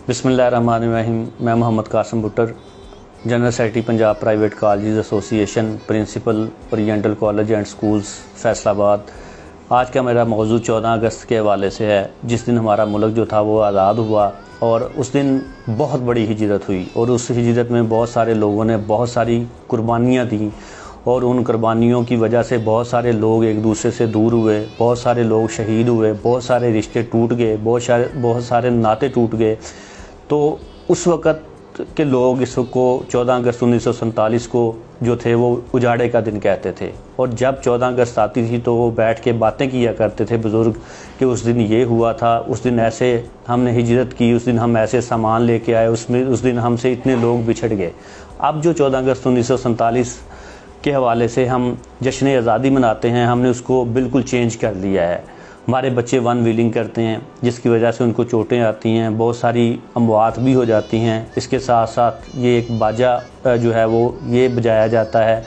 बिस्मिल्लाहिर्रहमानिर्रहीम। मैं Mohammad Qasim Buttar, general secretary Punjab private college association, principal oriental college and schools Faisalabad. आज का मेरा मौजू 14 अगस्त के हवाले से है, जिस दिन हमारा मुल्क जो था वो आज़ाद हुआ और उस दिन बहुत बड़ी हिजरत हुई और उस हिजरत में बहुत सारे लोगों ने बहुत सारी कुर्बानियाँ दी और उन कुर्बानियों की वजह से बहुत सारे लोग एक दूसरे से दूर हुए, बहुत सारे लोग शहीद हुए, बहुत सारे रिश्ते टूट गए, बहुत सारे नाते टूट गए। तो उस वक़्त के लोग इस को 14 अगस्त 1947 को जो थे वो उजाड़े का दिन कहते थे। और जब 14 अगस्त आती थी तो वो बैठ के बातें किया करते थे बुज़ुर्ग कि उस दिन ये हुआ था, उस दिन ऐसे हमने हिजरत की, उस दिन हम ऐसे सामान लेके आए, उस दिन हमसे इतने लोग बिछड़ गए। अब जो 14 अगस्त 1947 के हवाले से हम जश्न आज़ादी मनाते हैं, हमने उसको बिल्कुल चेंज कर दिया है। हमारे बच्चे वन व्हीलिंग करते हैं जिसकी वजह से उनको चोटें आती हैं, बहुत सारी अमवात भी हो जाती हैं। इसके साथ साथ ये एक बाजा जो है वो ये बजाया जाता है।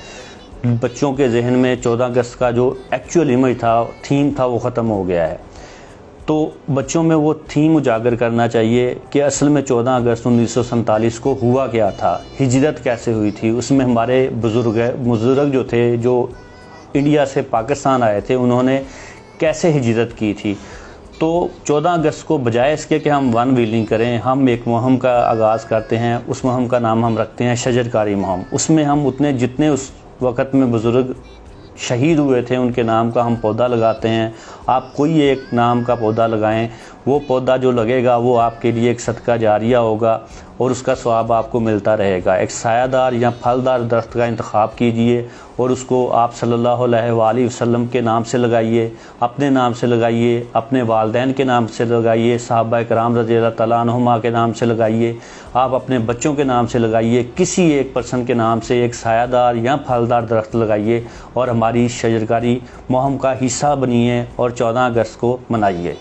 बच्चों के जहन में 14 अगस्त का जो एक्चुअल इमेज था, थीम था, वो ख़त्म हो गया है। तो बच्चों में वो थीम उजागर करना चाहिए कि असल में 14 अगस्त 1947 को हुआ क्या था, हिजरत कैसे हुई थी। उसमें हमारे बुज़ुर्ग जो थे, जो इंडिया से पाकिस्तान आए थे, उन्होंने कैसे हिजरत की थी। तो 14 अगस्त को बजाय इसके कि हम वन व्हीलिंग करें, हम एक मुहिम का आगाज़ करते हैं। उस मुहिम का नाम हम रखते हैं शजरकारी मुहिम। उसमें हम जितने उस वक़्त में बुज़ुर्ग शहीद हुए थे उनके नाम का हम पौधा लगाते हैं। आप कोई एक नाम का पौधा लगाएं, वो पौधा जो लगेगा वो आपके लिए एक सदका जारिया होगा और उसका सवाब आपको मिलता रहेगा। एक सायादार या फलदार दरख्त का इंतखाब कीजिए और उसको आप सल्लल्लाहु अलैहि वसल्लम के नाम से लगाइए, अपने नाम से लगाइए, अपने वालिदैन के नाम से लगाइए, सहाबा कराम रज़ियल्लाहु तआला अन्हुमा के नाम से लगाइए, आप अपने बच्चों के नाम से लगाइए, किसी एक पर्सन के नाम से एक सायादार या फलदार दरख्त लगाइए और हमारी शजरकारी मुहिम का हिस्सा बनिए और 14 अगस्त को मनाइए।